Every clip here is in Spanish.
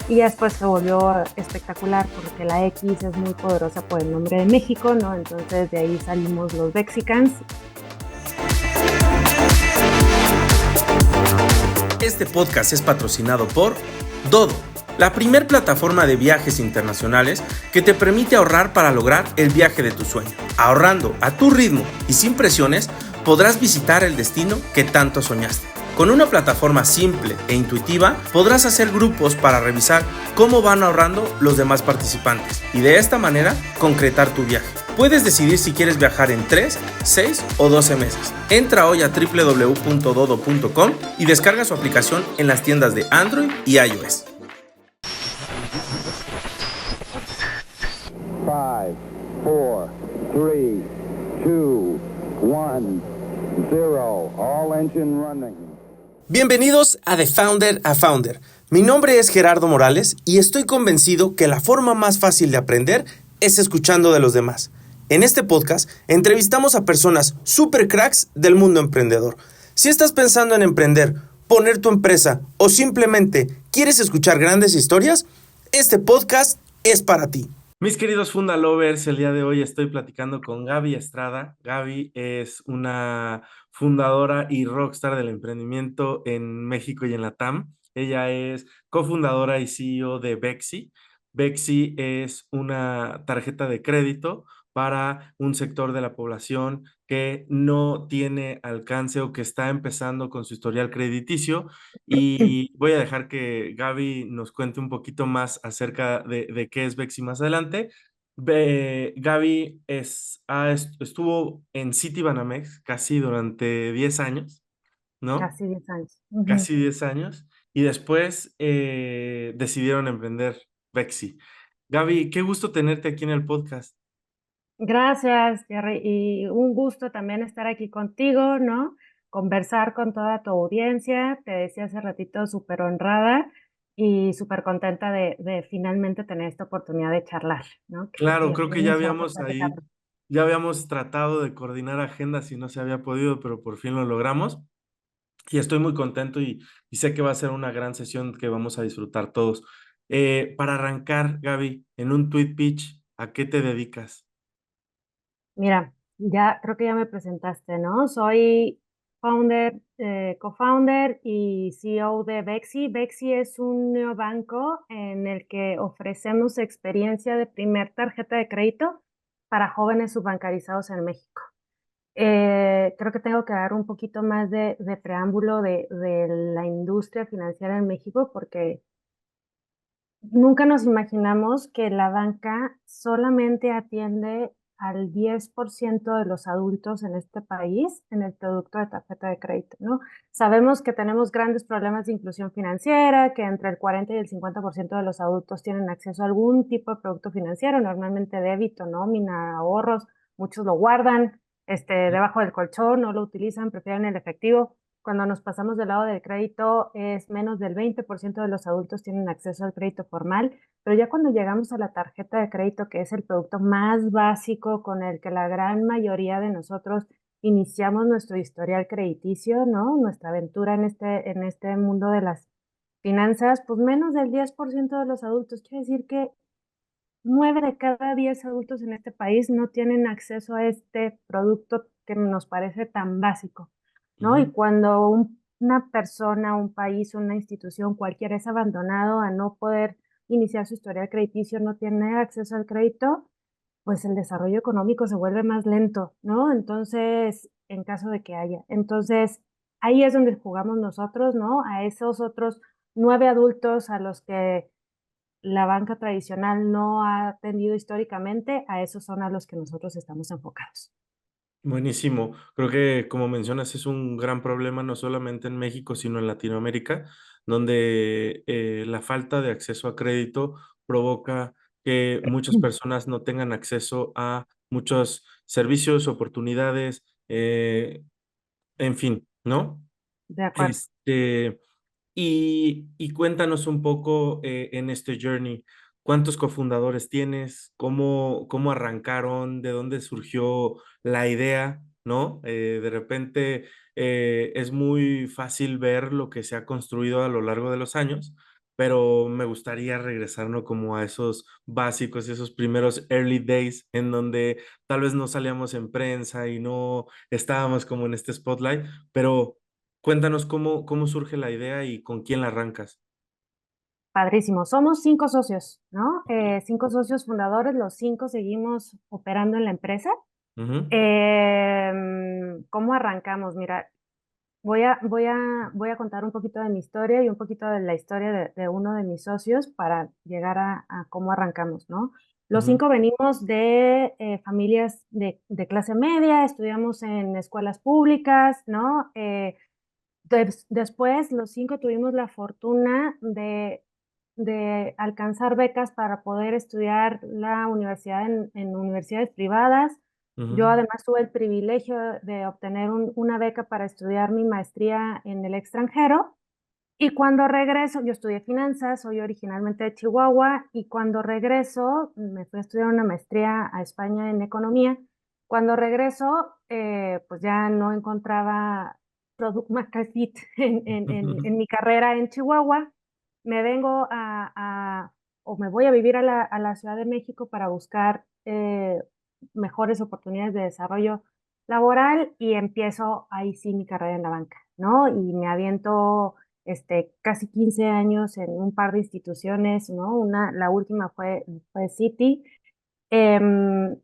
Y ya después se volvió espectacular porque la X es muy poderosa por el nombre de México, ¿no? Entonces de ahí salimos los Mexicans. Este podcast es patrocinado por Dodo, la primer plataforma de viajes internacionales que te permite ahorrar para lograr el viaje de tu sueño. Ahorrando a tu ritmo y sin presiones, podrás visitar el destino que tanto soñaste. Con una plataforma simple e intuitiva, podrás hacer grupos para revisar cómo van ahorrando los demás participantes y de esta manera concretar tu viaje. Puedes decidir si quieres viajar en 3, 6 o 12 meses. Entra hoy a www.dodo.com y descarga su aplicación en las tiendas de Android y iOS. 5, 4, 3, 2, 1, 0. All engine running. Bienvenidos a The Founder a Founder. Mi nombre es Gerardo Morales y estoy convencido que la forma más fácil de aprender es escuchando de los demás. En este podcast entrevistamos a personas super cracks del mundo emprendedor. Si estás pensando en emprender, poner tu empresa o simplemente quieres escuchar grandes historias, este podcast es para ti. Mis queridos Fundalovers, el día de hoy estoy platicando con Gaby Estrada. Gaby es una fundadora y rockstar del emprendimiento en México y en la TAM. Ella es cofundadora y CEO de Bexi. Bexi es una tarjeta de crédito para un sector de la población que no tiene alcance o que está empezando con su historial crediticio. Y voy a dejar que Gaby nos cuente un poquito más acerca de qué es Bexi más adelante. Gaby estuvo en Citibanamex casi durante 10 años, ¿no? Casi 10 años. Ujú. Casi 10 años. Y después decidieron emprender Bexi. Gaby, qué gusto tenerte aquí en el podcast. Gracias, Jerry. Y un gusto también estar aquí contigo, ¿no? Conversar con toda tu audiencia. Te decía hace ratito, súper honrada y súper contenta de finalmente tener esta oportunidad de charlar, ¿no? Que Claro, ya creo que ya teníamos rato habíamos platicando. ya habíamos tratado de coordinar agendas y no se había podido, pero por fin lo logramos. Y estoy muy contento y sé que va a ser una gran sesión que vamos a disfrutar todos. Para arrancar, Gaby, en un tweet pitch, ¿a qué te dedicas? Mira, ya creo que ya me presentaste, ¿no? Soy co-founder y CEO de Bexi. Bexi es un neobanco en el que ofrecemos experiencia de primer tarjeta de crédito para jóvenes subbancarizados en México. Creo que tengo que dar un poquito más de preámbulo de la industria financiera en México porque nunca nos imaginamos que la banca solamente atiende al 10% de los adultos en este país en el producto de tarjeta de crédito, ¿no? Sabemos que tenemos grandes problemas de inclusión financiera, que entre el 40 y el 50% de los adultos tienen acceso a algún tipo de producto financiero, normalmente débito, nómina, ahorros, muchos lo guardan, debajo del colchón, no lo utilizan, prefieren el efectivo. Cuando nos pasamos del lado del crédito, es menos del 20% de los adultos tienen acceso al crédito formal, pero ya cuando llegamos a la tarjeta de crédito, que es el producto más básico con el que la gran mayoría de nosotros iniciamos nuestro historial crediticio, ¿no? Nuestra aventura en este mundo de las finanzas, pues menos del 10% de los adultos. Quiere decir que 9 de cada 10 adultos en este país no tienen acceso a este producto que nos parece tan básico, ¿no? Y Ujú. cuando una persona, un país, una institución cualquiera es abandonado a no poder iniciar su historial crediticio, no tiene acceso al crédito, pues el desarrollo económico se vuelve más lento, ¿no? Entonces, en caso de que haya. Entonces, ahí es donde jugamos nosotros, ¿no? A esos otros 9 adultos a los que la banca tradicional no ha atendido históricamente, a esos son a los que nosotros estamos enfocados. Buenísimo. Creo que, como mencionas, es un gran problema no solamente en México, sino en Latinoamérica, donde la falta de acceso a crédito provoca que muchas personas no tengan acceso a muchos servicios, oportunidades, en fin, ¿no? De acuerdo. Y cuéntanos un poco en este journey, ¿cuántos cofundadores tienes? ¿Cómo arrancaron? ¿De dónde surgió la idea? ¿No? De repente es muy fácil ver lo que se ha construido a lo largo de los años, pero me gustaría regresar, ¿no? Como a esos básicos, esos primeros early days en donde tal vez no salíamos en prensa y no estábamos como en este spotlight, pero cuéntanos cómo surge la idea y con quién la arrancas. Padrísimo. Somos 5 socios, ¿no? 5 socios fundadores, los 5 seguimos operando en la empresa. Ujú, ¿Cómo arrancamos? Mira, voy a contar un poquito de mi historia y un poquito de la historia de uno de mis socios para llegar a cómo arrancamos, ¿no? Los ujú, 5 venimos de familias de clase media, estudiamos en escuelas públicas, ¿no? Después, los 5 tuvimos la fortuna de alcanzar becas para poder estudiar la universidad en universidades privadas. ujú, Yo además tuve el privilegio de obtener una beca para estudiar mi maestría en el extranjero. Y cuando regreso, yo estudié finanzas, soy originalmente de Chihuahua, y cuando regreso, me fui a estudiar una maestría a España en economía. Cuando regreso, pues ya no encontraba product market fit en mi carrera en Chihuahua. Me vengo o me voy a vivir a la Ciudad de México para buscar mejores oportunidades de desarrollo laboral y empiezo ahí sí mi carrera en la banca, ¿no? Y me aviento casi 15 años en un par de instituciones, ¿no? La última fue Citi,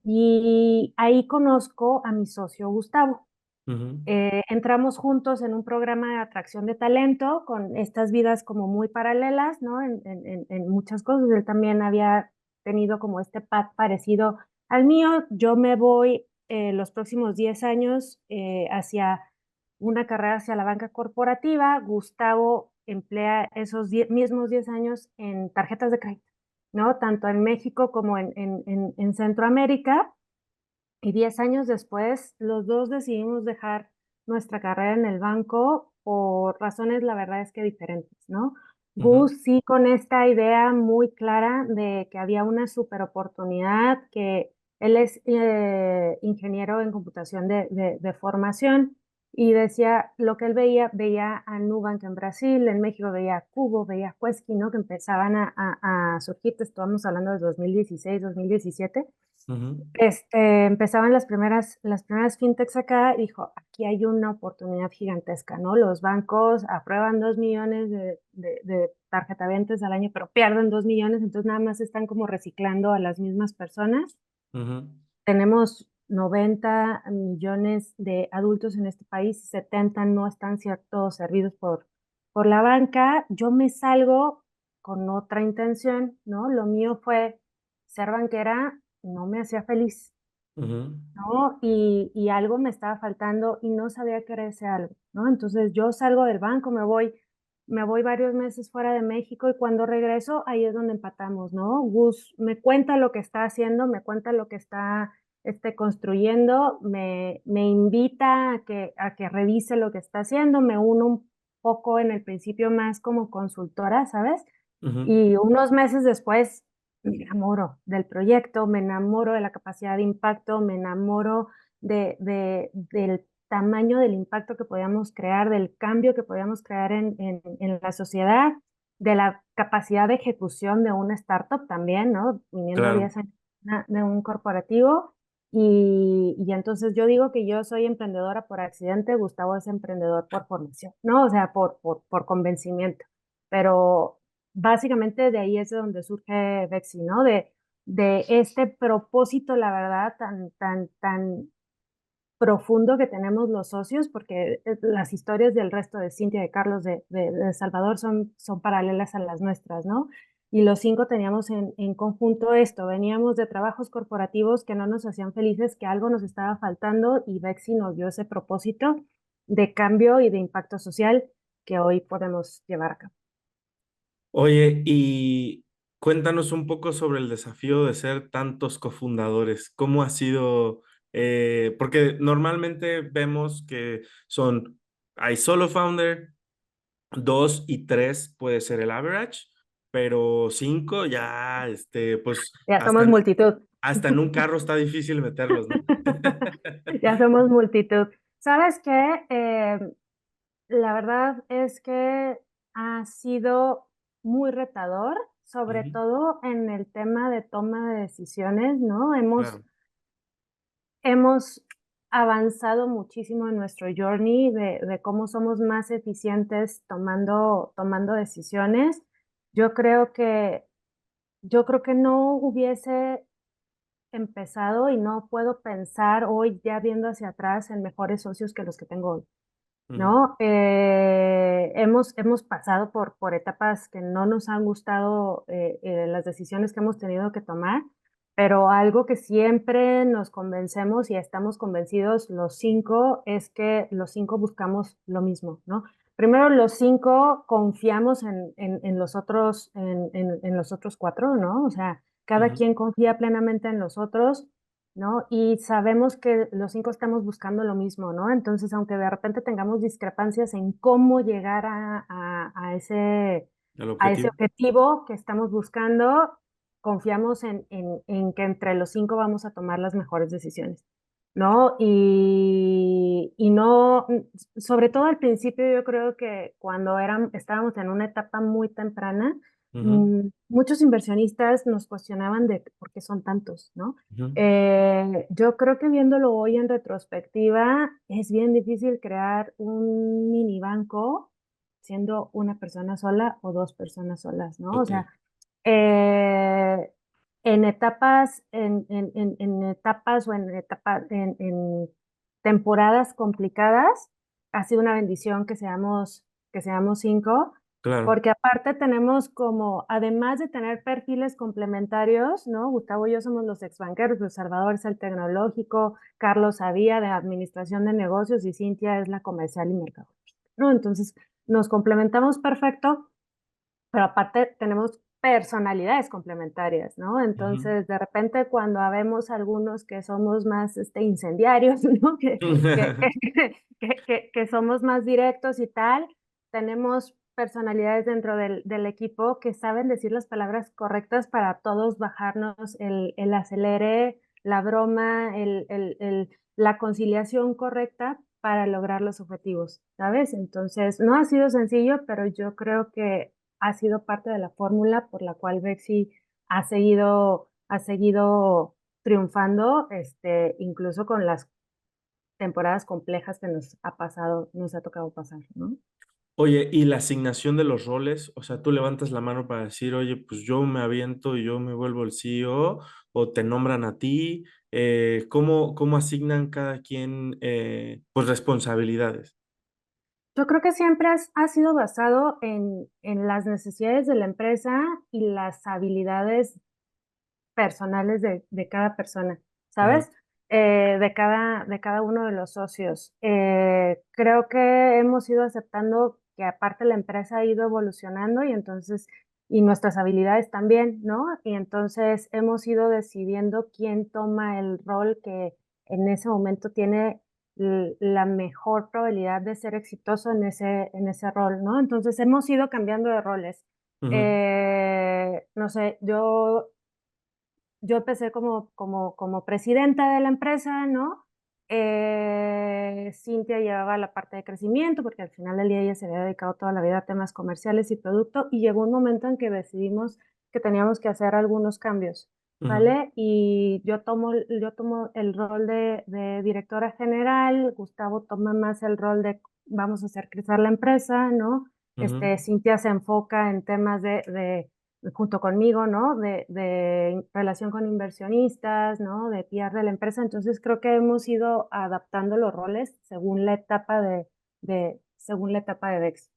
y ahí conozco a mi socio Gustavo. ujú, Entramos juntos en un programa de atracción de talento con estas vidas como muy paralelas, ¿no? En muchas cosas. Él también había tenido como este path parecido al mío. Yo me voy los próximos 10 años hacia una carrera hacia la banca corporativa. Gustavo emplea esos mismos 10 años en tarjetas de crédito, ¿no? Tanto en México como en Centroamérica. Y 10 años después, los dos decidimos dejar nuestra carrera en el banco por razones, la verdad es que diferentes, ¿no? ujú, Gus sí con esta idea muy clara de que había una super oportunidad, que él es ingeniero en computación de formación y decía lo que él veía a Nubank en Brasil, en México veía a Cubo, veía a Quesky, ¿no? Que empezaban a surgir, te estamos hablando de 2016, 2017. ujú. Empezaban las primeras fintechs acá, y dijo, aquí hay una oportunidad gigantesca, ¿no? Los bancos aprueban 2 millones de tarjetavientes al año, pero pierden 2 millones, entonces nada más están como reciclando a las mismas personas. Ujú, Tenemos 90 millones de adultos en este país y 70 no están ciertos servidos por la banca. Yo me salgo con otra intención, ¿no? Lo mío fue ser banquera, no me hacía feliz, ujú, ¿no? Y algo me estaba faltando y no sabía qué era ese algo, ¿no? Entonces yo salgo del banco, me voy varios meses fuera de México y cuando regreso ahí es donde empatamos, ¿no? Gus me cuenta lo que está haciendo, me cuenta lo que está construyendo, me invita a que revise lo que está haciendo, me uno un poco en el principio más como consultora, ¿sabes? ujú. Y unos meses después me enamoro del proyecto, me enamoro de la capacidad de impacto, me enamoro del tamaño del impacto que podíamos crear, del cambio que podíamos crear en la sociedad, de la capacidad de ejecución de una startup también, ¿no? Viniendo Claro. 10 años de un corporativo. Y entonces yo digo que yo soy emprendedora por accidente, Gustavo es emprendedor por formación, ¿no? O sea, por convencimiento. Pero básicamente de ahí es de donde surge Bexi, ¿no? De este propósito, la verdad, tan profundo que tenemos los socios, porque las historias del resto de Cintia, de Carlos, de Salvador son paralelas a las nuestras, ¿no? Y los 5 teníamos en conjunto esto, veníamos de trabajos corporativos que no nos hacían felices, que algo nos estaba faltando y Bexi nos dio ese propósito de cambio y de impacto social que hoy podemos llevar a cabo. Oye, y cuéntanos un poco sobre el desafío de ser tantos cofundadores. ¿Cómo ha sido? Porque normalmente vemos que hay solo founder, dos y tres puede ser el average, pero cinco ya, pues Ya somos multitud. hasta en un carro está difícil meterlos, ¿no? Ya somos multitud. ¿Sabes qué? La verdad es que ha sido muy retador, sobre Ujú. todo en el tema de toma de decisiones, ¿no? Claro. Hemos avanzado muchísimo en nuestro journey de cómo somos más eficientes tomando decisiones. Yo creo que, yo creo que no hubiese empezado y no puedo pensar hoy ya viendo hacia atrás en mejores socios que los que tengo hoy. Ujú. ¿No? Hemos pasado por etapas que no nos han gustado las decisiones que hemos tenido que tomar, pero algo que siempre nos convencemos y estamos convencidos los cinco es que los cinco buscamos lo mismo, ¿no? Primero, los cinco confiamos en los otros, en los otros cuatro, ¿no? O sea, cada Ujú. quien confía plenamente en los otros, ¿no? Y sabemos que los cinco estamos buscando lo mismo, ¿no? Entonces, aunque de repente tengamos discrepancias en cómo llegar El a ese objetivo. objetivo que estamos buscando, confiamos en que entre los cinco vamos a tomar las mejores decisiones, ¿no? Y no, sobre todo al principio, yo creo que cuando estábamos en una etapa muy temprana, Ujú. muchos inversionistas nos cuestionaban de por qué son tantos, ¿no? Ujú. Yo creo que viéndolo hoy en retrospectiva, es bien difícil crear un mini banco siendo una persona sola o dos personas solas, ¿no? O Ok. sea, eh, en etapas, en etapas o en temporadas complicadas, ha sido una bendición que seamos cinco, Claro. porque aparte tenemos como, además de tener perfiles complementarios, ¿no? Gustavo y yo somos los exbanqueros, Luis Salvador es el tecnológico, Carlos Sabía de administración de negocios y Cintia es la comercial y mercado, ¿no? Entonces nos complementamos perfecto, pero aparte tenemos personalidades complementarias, ¿no? Ujú. Entonces, de repente, cuando habemos algunos que somos más incendiarios, ¿no? Que somos más directos y tal, tenemos personalidades dentro del equipo que saben decir las palabras correctas para todos bajarnos el acelere, la broma, la conciliación correcta para lograr los objetivos, ¿sabes? Entonces, no ha sido sencillo, pero yo creo que ha sido parte de la fórmula por la cual Bexi ha seguido triunfando, incluso con las temporadas complejas que nos ha tocado pasar, ¿no? Oye, y la asignación de los roles, o sea, tú levantas la mano para decir, oye, pues yo me aviento y yo me vuelvo el CEO, o te nombran a ti, ¿cómo asignan cada quien, pues, responsabilidades? Yo creo que siempre ha sido basado en las necesidades de la empresa y las habilidades personales de cada persona, Ujú. ¿sabes? De cada uno de los socios. Creo que hemos ido aceptando que aparte la empresa ha ido evolucionando y entonces, y nuestras habilidades también, ¿no? Y entonces hemos ido decidiendo quién toma el rol que en ese momento tiene la mejor probabilidad de ser exitoso en ese rol, ¿no? Entonces hemos ido cambiando de roles. Ujú. No sé, yo empecé como presidenta de la empresa, ¿no? Cintia llevaba la parte de crecimiento, porque al final del día ella se había dedicado toda la vida a temas comerciales y producto, y llegó un momento en que decidimos que teníamos que hacer algunos cambios, Ujú. ¿vale? Y yo tomo el rol de directora general, Gustavo toma más el rol de vamos a hacer crecer la empresa, ¿no? Ujú. Cintia se enfoca en temas junto conmigo, ¿no? De relación con inversionistas, ¿no? De PR de la empresa. Entonces creo que hemos ido adaptando los roles según la etapa de Dex.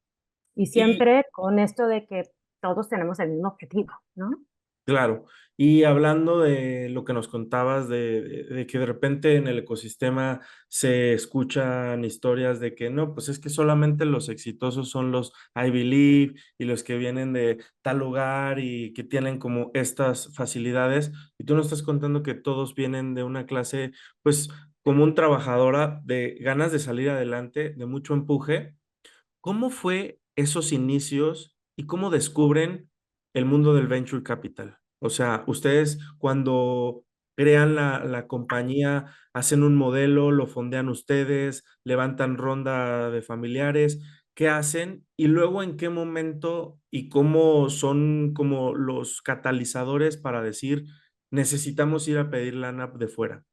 Y Y siempre con esto de que todos tenemos el mismo objetivo, ¿no? claro, y hablando de lo que nos contabas de que de repente en el ecosistema se escuchan historias de que no, pues es que solamente los exitosos son los I Believe y los que vienen de tal lugar y que tienen como estas facilidades, y tú nos estás contando que todos vienen de una clase, pues, común trabajadora, de ganas de salir adelante, de mucho empuje. ¿Cómo fue esos inicios y cómo descubren el mundo del venture capital? O sea, ustedes cuando crean la compañía, hacen un modelo, lo fondean ustedes, levantan ronda de familiares. qué hacen y luego en qué momento y cómo son como los catalizadores para decir, necesitamos ir a pedir lana de fuera.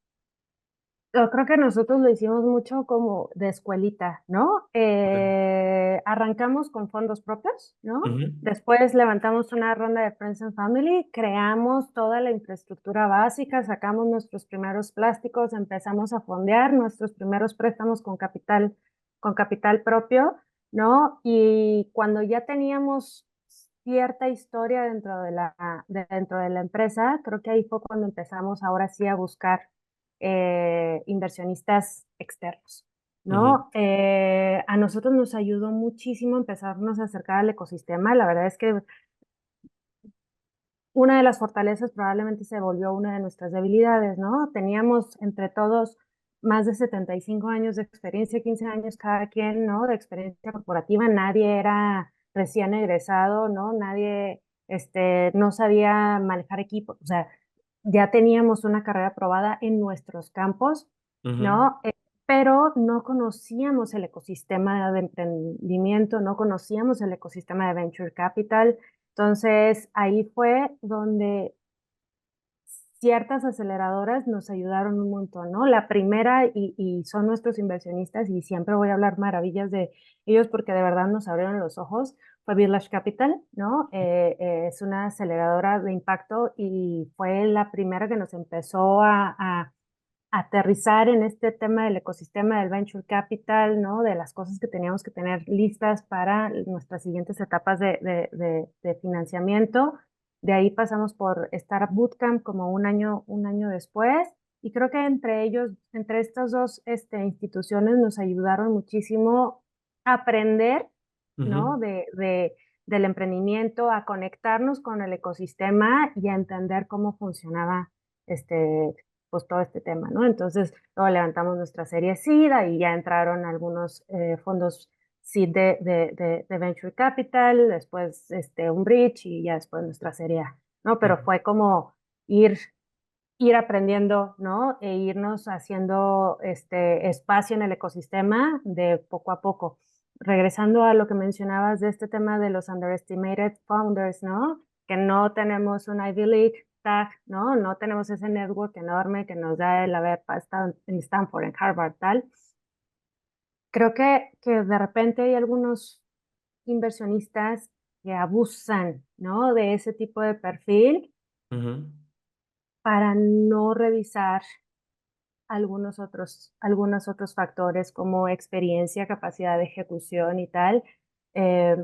Yo creo que nosotros lo hicimos mucho como de escuelita, ¿no? Ok. Arrancamos con fondos propios, ¿no? Ujú, Después levantamos una ronda de Friends and Family, creamos toda la infraestructura básica, sacamos nuestros primeros plásticos, empezamos a fondear nuestros primeros préstamos con capital propio, ¿no? Y cuando ya teníamos cierta historia dentro de la empresa, creo que ahí fue cuando empezamos ahora sí a buscar inversionistas externos, ujú, ¿no? A nosotros nos ayudó muchísimo empezarnos a acercar al ecosistema. La verdad es que una de las fortalezas probablemente se volvió una de nuestras debilidades, ¿no? Teníamos entre todos más de 75 años de experiencia, 15 años cada quien, ¿no? De experiencia corporativa. Nadie era recién egresado, ¿no? Nadie, no sabía manejar equipos. O sea, ya teníamos una carrera probada en nuestros campos, ujú, ¿no? Pero no conocíamos el ecosistema de emprendimiento, no conocíamos el ecosistema de venture capital. Entonces, ahí fue donde ciertas aceleradoras nos ayudaron un montón, ¿no? La primera, y son nuestros inversionistas, y siempre voy a hablar maravillas de ellos porque de verdad nos abrieron los ojos, fue Village Capital, ¿no? Es una aceleradora de impacto y fue la primera que nos empezó a aterrizar en este tema del ecosistema del venture capital, ¿no? De las cosas que teníamos que tener listas para nuestras siguientes etapas de financiamiento. De ahí pasamos por Startup Bootcamp como un año después. Y creo que entre ellos, entre estas dos instituciones nos ayudaron muchísimo a aprender, ¿no? ujú. Del emprendimiento, a conectarnos con el ecosistema y a entender cómo funcionaba pues todo este tema, ¿no? Entonces, luego levantamos nuestra serie SIDA y ya entraron algunos fondos seed de Venture Capital, después un bridge y ya después nuestra serie A, ¿no? Pero fue como ir, ir aprendiendo, ¿no? E irnos haciendo este espacio en el ecosistema de poco a poco. Regresando a lo que mencionabas de este tema de los underestimated founders, ¿no? Que no tenemos un Ivy League tag, ¿no? No tenemos ese network enorme que nos da el haber estado en Stanford, en Harvard, tal. Creo que de repente hay algunos inversionistas que abusan, ¿no? De ese tipo de perfil Ujú, para no revisar algunos otros factores como experiencia, capacidad de ejecución y tal. Eh,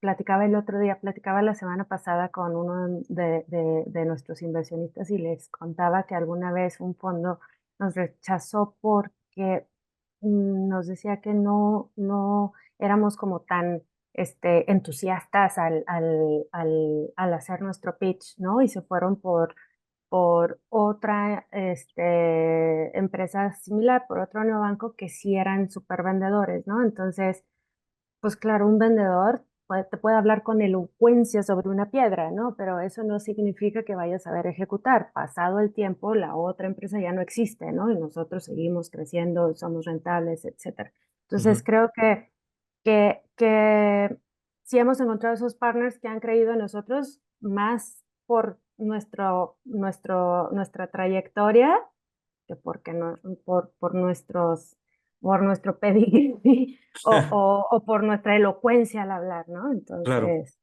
Platicaba el otro día, platicaba la semana pasada con uno de nuestros inversionistas y les contaba que alguna vez un fondo nos rechazó porque nos decía que no éramos como tan entusiastas al hacer nuestro pitch, ¿no? Y se fueron por otra empresa similar, por otro neobanco que sí eran súper vendedores, ¿no? Entonces, pues claro, un vendedor te puede hablar con elocuencia sobre una piedra, ¿no? Pero eso no significa que vaya a saber ejecutar. Pasado el tiempo, la otra empresa ya no existe, ¿no? Y nosotros seguimos creciendo, somos rentables, etcétera. Entonces, ujú. creo que sí hemos encontrado esos partners que han creído en nosotros más por nuestra trayectoria que porque no, por nuestro pedigrí o por nuestra elocuencia al hablar, ¿no? Claro. Entonces,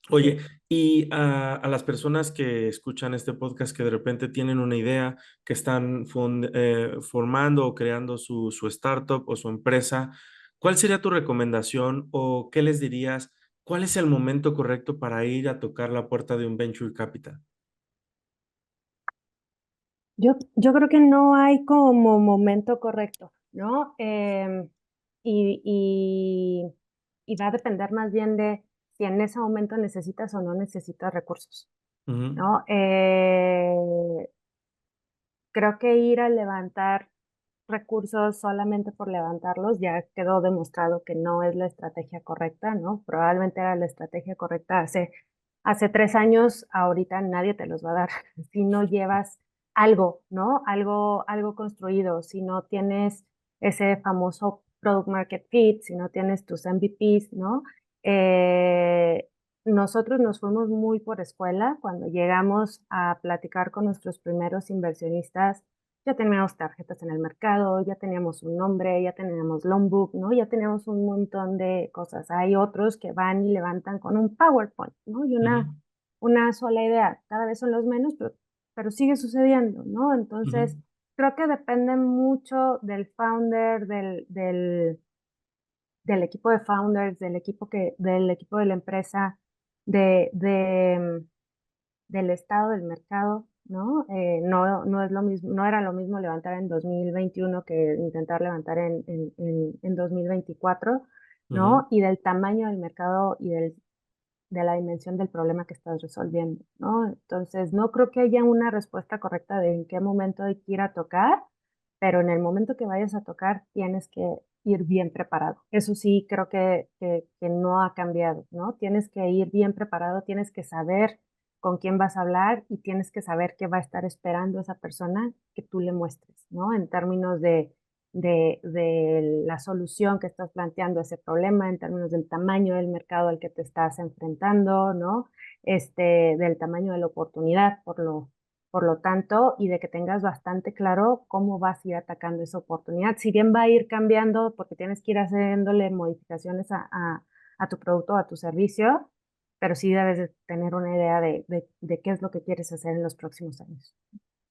Oye, sí. y a las personas que escuchan este podcast que de repente tienen una idea, que están formando o creando su startup o su empresa, ¿cuál sería tu recomendación o qué les dirías? ¿Cuál es el momento correcto para ir a tocar la puerta de un venture capital? Yo creo que no hay como momento correcto, ¿no? Y, y, y va a depender más bien de si en ese momento necesitas o no necesitas recursos, Ujú, ¿no? Creo que ir a levantar recursos solamente por levantarlos ya quedó demostrado que no es la estrategia correcta, ¿no? Probablemente era la estrategia correcta hace 3 años, ahorita nadie te los va a dar si no llevas algo, ¿no? Algo construido, si no tienes ese famoso product market fit, si no tienes tus MVPs, ¿no? Eh, Nosotros nos fuimos muy por escuela. Cuando llegamos a platicar con nuestros primeros inversionistas, ya teníamos tarjetas en el mercado, ya teníamos un nombre, ya teníamos loan book, ¿no? Ya teníamos un montón de cosas. Hay otros que van y levantan con un PowerPoint, ¿no? Y Ujú, una sola idea. Cada vez son los menos, pero sigue sucediendo, ¿no? ujú, Entonces, creo que depende mucho del founder, del equipo de founders, del equipo de la empresa, de, de, del estado del mercado, ¿no? No es lo mismo, no era lo mismo levantar en 2021 que intentar levantar en 2024, ujú. ¿no? Y del tamaño del mercado y de la dimensión del problema que estás resolviendo, ¿no? Entonces, no creo que haya una respuesta correcta de en qué momento hay que ir a tocar, pero en el momento que vayas a tocar tienes que ir bien preparado. Eso sí, creo que no ha cambiado, ¿no? Tienes que ir bien preparado, tienes que saber con quién vas a hablar y tienes que saber qué va a estar esperando esa persona que tú le muestres, ¿no? En términos de la solución que estás planteando a ese problema, en términos del tamaño del mercado al que te estás enfrentando, ¿no? Del tamaño de la oportunidad, por lo tanto, y de que tengas bastante claro cómo vas a ir atacando esa oportunidad. Si bien va a ir cambiando porque tienes que ir haciéndole modificaciones a tu producto o a tu servicio, pero sí debes de tener una idea de qué es lo que quieres hacer en los próximos años.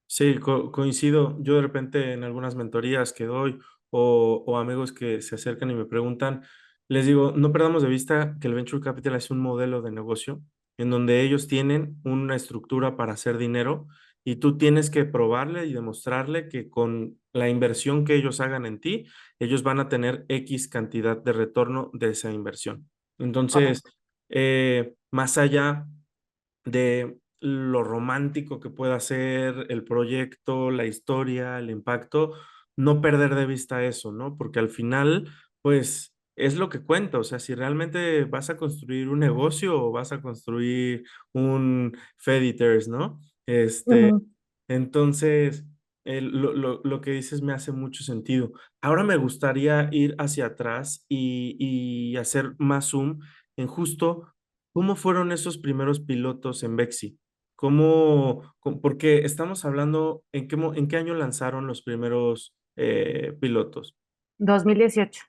Sí, coincido. Yo de repente en algunas mentorías que doy o amigos que se acercan y me preguntan, les digo, no perdamos de vista que el Venture Capital es un modelo de negocio en donde ellos tienen una estructura para hacer dinero y tú tienes que probarle y demostrarle que con la inversión que ellos hagan en ti, ellos van a tener X cantidad de retorno de esa inversión. Entonces, Correcto. más allá de lo romántico que pueda ser el proyecto, la historia, el impacto, no perder de vista eso, ¿no? Porque al final, pues, es lo que cuenta, o sea, si realmente vas a construir un negocio o vas a construir un Fediters, ¿no? Ujú. Entonces, lo que dices me hace mucho sentido. Ahora me gustaría ir hacia atrás y hacer más zoom en justo cómo fueron esos primeros pilotos en Bexi. Porque estamos hablando, ¿en qué año lanzaron los primeros pilotos? 2018.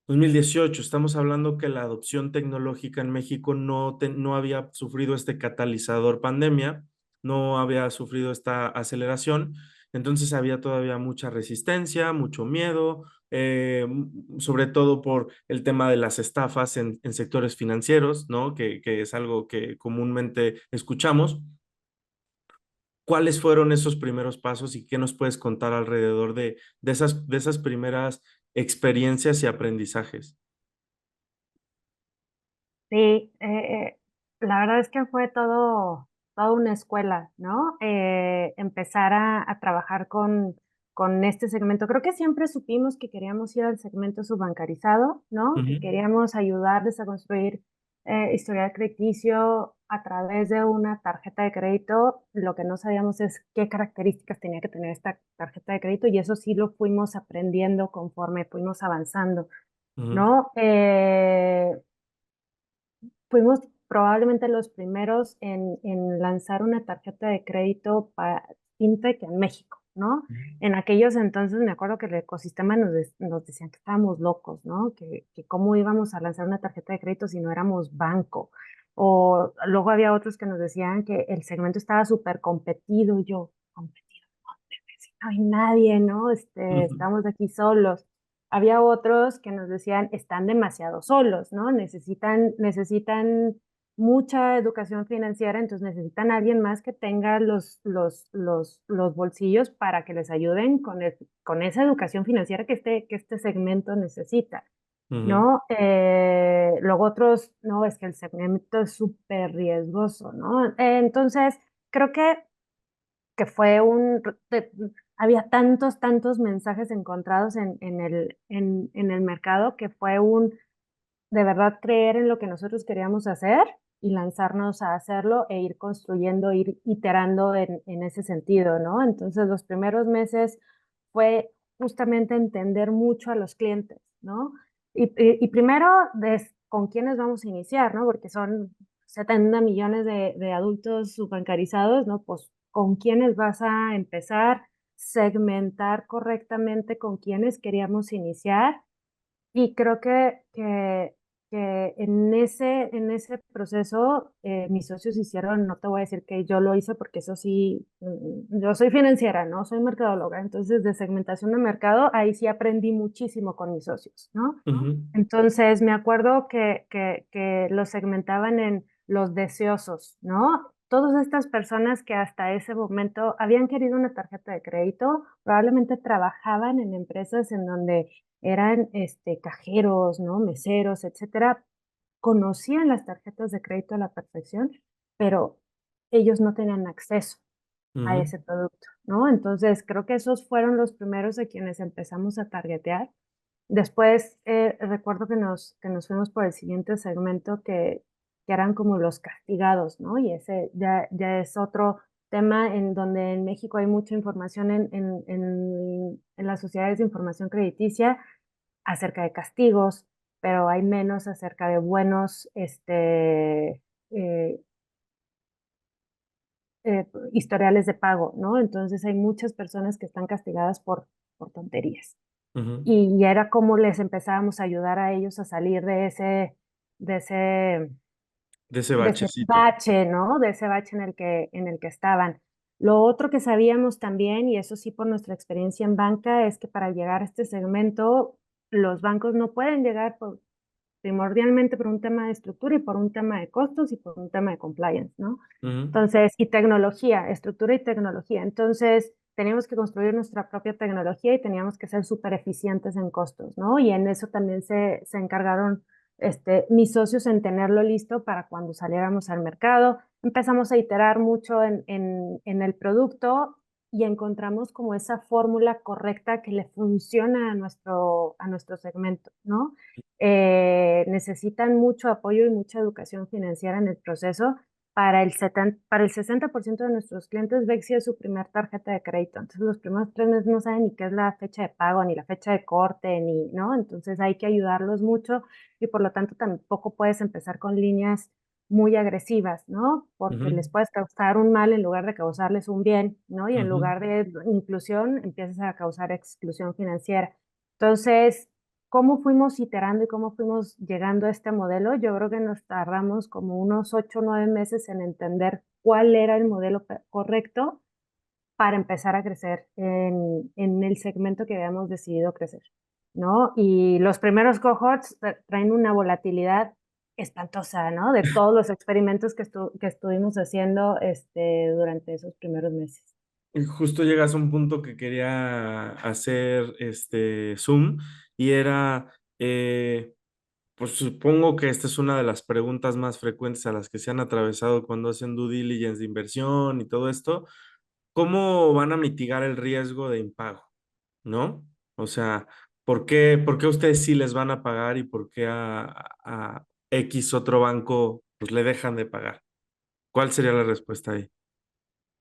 2018. Estamos hablando que la adopción tecnológica en México no había sufrido este catalizador pandemia, no había sufrido esta aceleración, entonces había todavía mucha resistencia, mucho miedo, sobre todo por el tema de las estafas en sectores financieros, ¿no? Que es algo que comúnmente escuchamos. ¿Cuáles fueron esos primeros pasos y qué nos puedes contar alrededor de esas primeras experiencias y aprendizajes? Sí, la verdad es que fue toda una escuela, ¿no? Empezar a trabajar con este segmento. Creo que siempre supimos que queríamos ir al segmento subbancarizado, ¿no? Que Ujú, queríamos ayudarles a construir historial crediticio a través de una tarjeta de crédito. Lo que no sabíamos es qué características tenía que tener esta tarjeta de crédito y eso sí lo fuimos aprendiendo conforme fuimos avanzando, ujú, ¿no? Fuimos probablemente los primeros en lanzar una tarjeta de crédito para fintech en México, ¿no? En aquellos entonces me acuerdo que el ecosistema nos decían que estábamos locos, ¿no? Que cómo íbamos a lanzar una tarjeta de crédito si no éramos banco. O luego había otros que nos decían que el segmento estaba súper competido. Y yo, competido, ¿dónde? Si no hay nadie, ¿no? ujú, Estamos aquí solos. Había otros que nos decían, están demasiado solos, ¿no? Necesitan mucha educación financiera, entonces necesitan a alguien más que tenga los bolsillos para que les ayuden con esa educación financiera que este segmento necesita, ujú, ¿no? Luego otros, no, es que el segmento es súper riesgoso, ¿no? Entonces, creo que fue había tantos mensajes encontrados en el mercado que fue de verdad creer en lo que nosotros queríamos hacer y lanzarnos a hacerlo e ir construyendo, ir iterando en ese sentido, ¿no? Entonces los primeros meses fue justamente entender mucho a los clientes, ¿no? Y primero, ¿con quiénes vamos a iniciar, ¿no? Porque son 70 millones de adultos subbancarizados, ¿no? Pues, ¿con quiénes vas a empezar? Segmentar correctamente con quiénes queríamos iniciar. Y creo que en ese proceso mis socios hicieron, no te voy a decir que yo lo hice porque eso sí, yo soy financiera, ¿no? Soy mercadóloga, entonces de segmentación de mercado, ahí sí aprendí muchísimo con mis socios, ¿no? Ujú, Entonces me acuerdo que los segmentaban en los deseosos, ¿no? Todas estas personas que hasta ese momento habían querido una tarjeta de crédito, probablemente trabajaban en empresas en donde eran cajeros, ¿no? Meseros, etcétera, conocían las tarjetas de crédito a la perfección, pero ellos no tenían acceso a ujú, ese producto, ¿no? Entonces, creo que esos fueron los primeros a quienes empezamos a targetear. Después, recuerdo que nos fuimos por el siguiente segmento que eran como los castigados, ¿no? Y ese ya es otro tema en donde en México hay mucha información en las sociedades de información crediticia acerca de castigos, pero hay menos acerca de buenos eh, historiales de pago, ¿no? Entonces hay muchas personas que están castigadas por tonterías. ujú. Y era como les empezábamos a ayudar a ellos a salir de ese, De ese de ese bachecito. bache, ¿no? De ese bache en el que estaban. Lo otro que sabíamos también, y eso sí por nuestra experiencia en banca, es que para llegar a este segmento, los bancos no pueden llegar primordialmente por un tema de estructura y por un tema de costos y por un tema de compliance, ¿no? Ujú, Entonces, y tecnología, estructura y tecnología. Entonces, teníamos que construir nuestra propia tecnología y teníamos que ser súper eficientes en costos, ¿no? Y en eso también se encargaron mis socios en tenerlo listo para cuando saliéramos al mercado. Empezamos a iterar mucho en el producto y encontramos como esa fórmula correcta que le funciona a nuestro segmento, ¿no? Necesitan mucho apoyo y mucha educación financiera en el proceso. Para el 60% de nuestros clientes, Vexi es su primer tarjeta de crédito. Entonces, los primeros 3 meses no saben ni qué es la fecha de pago, ni la fecha de corte, ni, ¿no? Entonces, hay que ayudarlos mucho y por lo tanto tampoco puedes empezar con líneas muy agresivas, ¿no? Porque ujú, les puedes causar un mal en lugar de causarles un bien, ¿no? Y en ujú. lugar de inclusión, empiezas a causar exclusión financiera. Entonces, ¿cómo fuimos iterando y cómo fuimos llegando a este modelo? Yo creo que nos tardamos como unos 8 o 9 meses en entender cuál era el modelo correcto para empezar a crecer en el segmento que habíamos decidido crecer, ¿no? Y los primeros cohorts traen una volatilidad espantosa, ¿no? De todos los experimentos que estuvimos haciendo durante esos primeros meses. Y justo llegas a un punto que quería hacer este zoom y era, pues supongo que esta es una de las preguntas más frecuentes a las que se han atravesado cuando hacen due diligence de inversión y todo esto. ¿Cómo van a mitigar el riesgo de impago? ¿No? O sea, por qué a ustedes sí les van a pagar y por qué a X otro banco pues le dejan de pagar? ¿Cuál sería la respuesta ahí?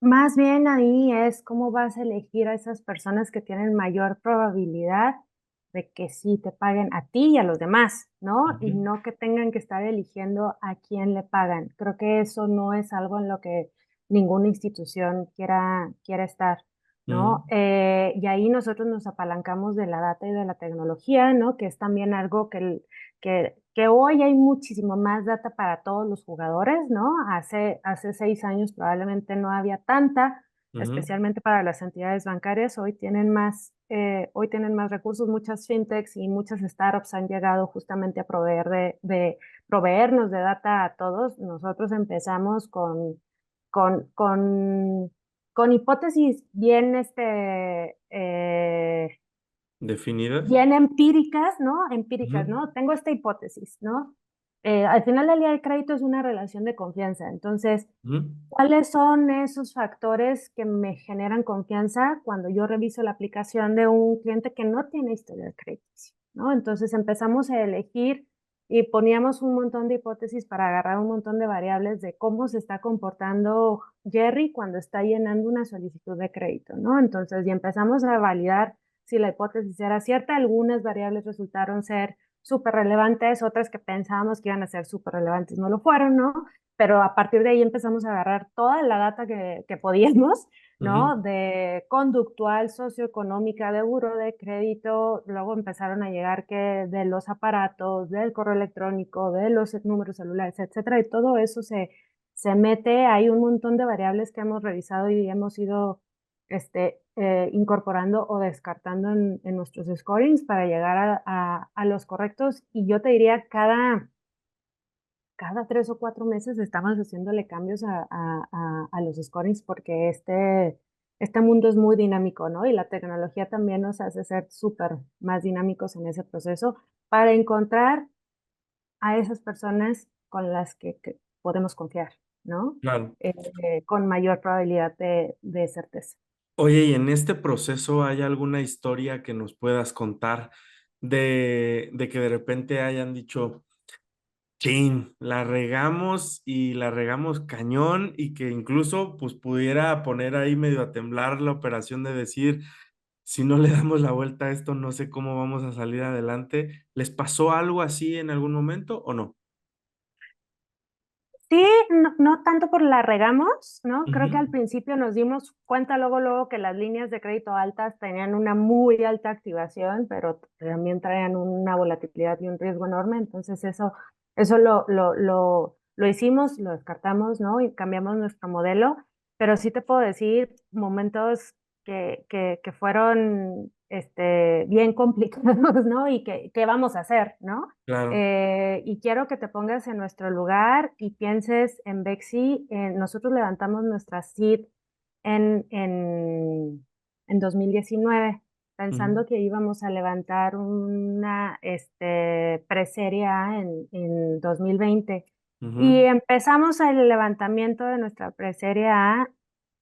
Más bien ahí es cómo vas a elegir a esas personas que tienen mayor probabilidad de que sí te paguen a ti y a los demás, ¿no? Y Ujú, no que tengan que estar eligiendo a quién le pagan. Creo que eso no es algo en lo que ninguna institución quiera estar, ujú, ¿no? Y ahí nosotros nos apalancamos de la data y de la tecnología, ¿no? Que es también algo que hoy hay muchísimo más data para todos los jugadores, ¿no? Hace 6 años probablemente no había tanta, ujú. especialmente para las entidades bancarias. Hoy tienen más recursos, muchas fintechs y muchas startups han llegado justamente a de proveernos de data a todos. Nosotros empezamos con, con, con hipótesis ¿Definidas? bien empíricas, ¿no? Empíricas, Ujú, ¿no? Tengo esta hipótesis, ¿no? Al final del día el crédito es una relación de confianza. Entonces, ujú, ¿cuáles son esos factores que me generan confianza cuando yo reviso la aplicación de un cliente que no tiene historia de crédito, ¿no? Entonces empezamos a elegir y poníamos un montón de hipótesis para agarrar un montón de variables de cómo se está comportando Jerry cuando está llenando una solicitud de crédito, ¿no? Entonces, y empezamos a validar si la hipótesis era cierta. Algunas variables resultaron ser súper relevantes, otras que pensábamos que iban a ser súper relevantes no lo fueron, ¿no? Pero a partir de ahí empezamos a agarrar toda la data que podíamos, Ujú. ¿no? De conductual, socioeconómica, de buro de crédito, luego empezaron a llegar que de los aparatos, del correo electrónico, de los números celulares, etcétera, y todo eso se mete, hay un montón de variables que hemos revisado y hemos ido incorporando o descartando en nuestros scorings para llegar a los correctos. Y yo te diría, cada 3 o 4 meses estamos haciéndole cambios a los scorings porque este mundo es muy dinámico, ¿no? Y la tecnología también nos hace ser súper más dinámicos en ese proceso para encontrar a esas personas con las que podemos confiar, ¿no? Claro. Con mayor probabilidad de certeza. Oye, ¿y en este proceso hay alguna historia que nos puedas contar de que de repente hayan dicho, chin, la regamos y la regamos cañón y que incluso pues pudiera poner ahí medio a temblar la operación de decir, si no le damos la vuelta a esto, no sé cómo vamos a salir adelante? ¿Les pasó algo así en algún momento o no? Sí, no, no tanto por la regamos, ¿no? Creo que Ujú. al principio nos dimos cuenta luego que las líneas de crédito altas tenían una muy alta activación, pero también traían una volatilidad y un riesgo enorme. Entonces eso lo hicimos, lo descartamos, ¿no? Y cambiamos nuestro modelo. Pero sí te puedo decir momentos que fueron bien complicados, ¿no? Y qué vamos a hacer, ¿no? Claro. Y quiero que te pongas en nuestro lugar y pienses en Bexi. Nosotros levantamos nuestra seed en, en, en 2019, Ujú, pensando que íbamos a levantar una pre-serie A en 2020. Y ujú, empezamos el levantamiento de nuestra pre-serie a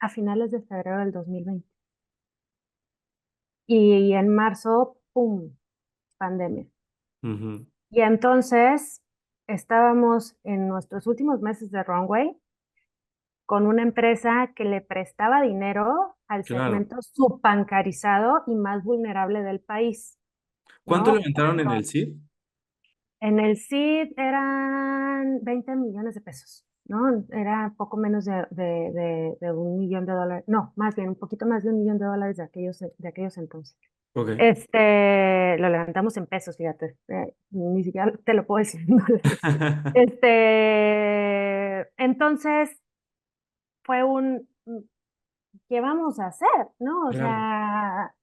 finales de febrero del 2020. Y en marzo, ¡pum!, pandemia. ujú. Y entonces estábamos en nuestros últimos meses de runway con una empresa que le prestaba dinero al Claro. segmento subbancarizado y más vulnerable del país, ¿Cuánto ¿no? levantaron en el CID? En el SID eran 20 millones de pesos, ¿no? Era poco menos de $1 millón, no, más bien un poquito más de $1 millón de aquellos entonces. Ok. Lo levantamos en pesos, fíjate. Ni siquiera te lo puedo decir en dólares. Entonces fue ¿qué vamos a hacer? ¿No? O Claro. sea,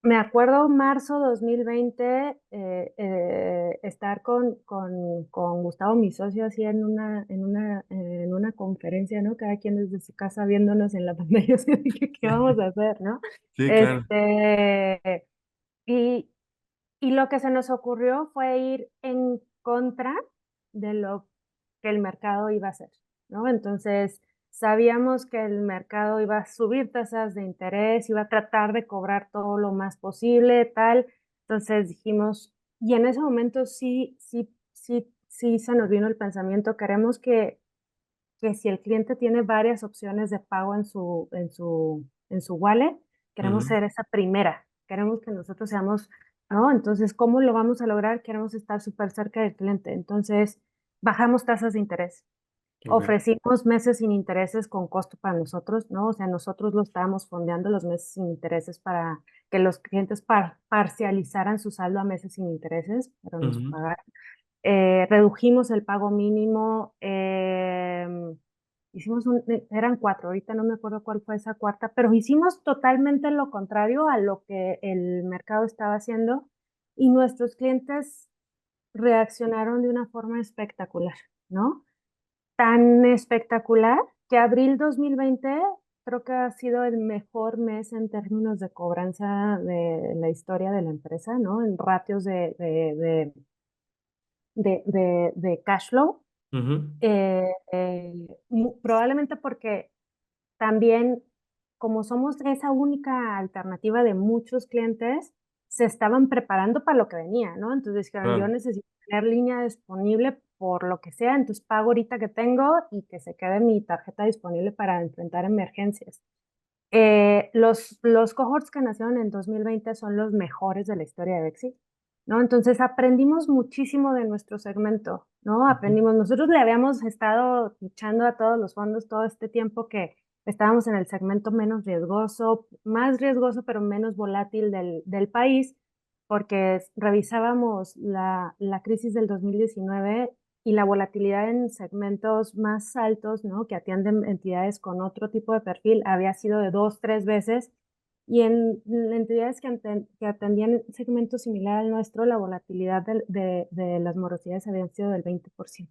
me acuerdo marzo 2020, estar con Gustavo, mi socio, así en una conferencia, ¿no? Cada quien desde su casa viéndonos en la pantalla, así de que, ¿qué vamos a hacer, no? Sí, claro. Este, y, y lo que se nos ocurrió fue ir en contra de lo que el mercado iba a hacer, ¿no? Entonces, sabíamos que el mercado iba a subir tasas de interés, iba a tratar de cobrar todo lo más posible, tal. Entonces dijimos, y en ese momento sí, sí, sí, sí se nos vino el pensamiento, queremos que si el cliente tiene varias opciones de pago en su wallet, queremos Ujú, ser esa primera, queremos que nosotros seamos, ¿no? Entonces, ¿cómo lo vamos a lograr? Queremos estar súper cerca del cliente. Entonces, bajamos tasas de interés. ok. Ofrecimos meses sin intereses con costo para nosotros, ¿no? O sea, nosotros lo estábamos fondeando los meses sin intereses para que los clientes parcializaran su saldo a meses sin intereses, pero nos Ujú, pagaran. Redujimos el pago mínimo, eran 4, ahorita no me acuerdo cuál fue esa cuarta, pero hicimos totalmente lo contrario a lo que el mercado estaba haciendo y nuestros clientes reaccionaron de una forma espectacular, ¿no? Tan espectacular que abril 2020 creo que ha sido el mejor mes en términos de cobranza de la historia de la empresa, ¿no? En ratios de cash flow. ujú. Probablemente porque también, como somos esa única alternativa de muchos clientes, se estaban preparando para lo que venía, ¿no? Entonces dijeron, yo Claro. necesito tener línea disponible por lo que sea, entonces pago ahorita que tengo y que se quede mi tarjeta disponible para enfrentar emergencias. Los cohorts que nacieron en 2020 son los mejores de la historia de Bexi, ¿no? Entonces aprendimos muchísimo de nuestro segmento, ¿no? Ujú. Aprendimos, nosotros le habíamos estado luchando a todos los fondos todo este tiempo que estábamos en el segmento menos riesgoso, más riesgoso pero menos volátil del país, porque revisábamos la crisis del 2019 y la volatilidad en segmentos más altos, ¿no? Que atienden entidades con otro tipo de perfil había sido de 2, 3 veces. Y en entidades que atendían segmentos similar al nuestro, la volatilidad de las morosidades habían sido del 20%, Ok,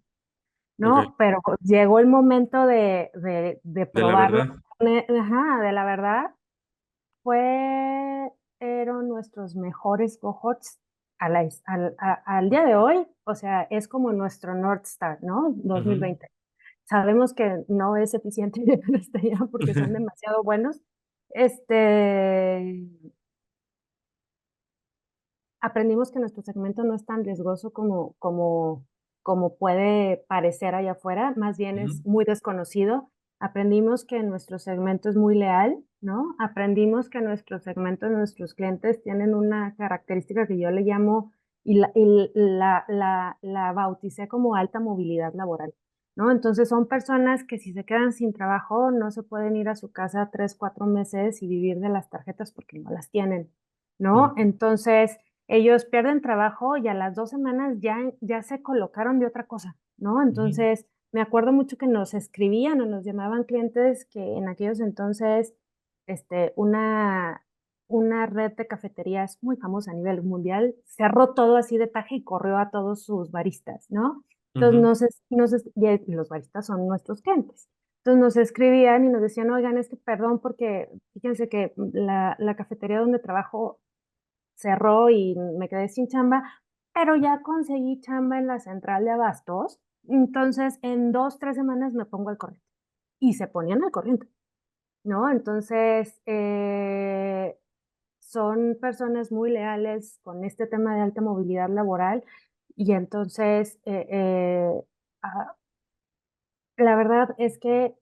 ¿no? Pero llegó el momento de de la probarlo. verdad. Ajá, de la verdad, fueron nuestros mejores cohorts al día de hoy, o sea, es como nuestro North Star, ¿no? Ujú. 2020. Sabemos que no es eficiente llegar hasta allá porque son demasiado buenos. Este, aprendimos que nuestro segmento no es tan riesgoso como puede parecer allá afuera, más bien Ujú. es muy desconocido. Aprendimos que nuestro segmento es muy leal, ¿no? Aprendimos que nuestro segmento, nuestros clientes tienen una característica que yo le llamo y la bauticé como alta movilidad laboral, ¿no? Entonces son personas que si se quedan sin trabajo no se pueden ir a su casa 3, 4 meses y vivir de las tarjetas porque no las tienen, Ujú. ¿no? Entonces ellos pierden trabajo y a las 2 semanas ya se colocaron de otra cosa, ¿no? Ujú. Entonces, me acuerdo mucho que nos escribían o nos llamaban clientes que en aquellos entonces, una red de cafeterías muy famosa a nivel mundial cerró todo así de taje y corrió a todos sus baristas, ¿no? Entonces, Ujú. y los baristas son nuestros clientes. Entonces nos escribían y nos decían, oigan, es que perdón porque fíjense que la cafetería donde trabajo cerró y me quedé sin chamba, pero ya conseguí chamba en la central de abastos, entonces en 2, 3 semanas me pongo al corriente. Y se ponían al corriente, ¿no? Entonces, son personas muy leales con este tema de alta movilidad laboral y entonces, ah, la verdad es que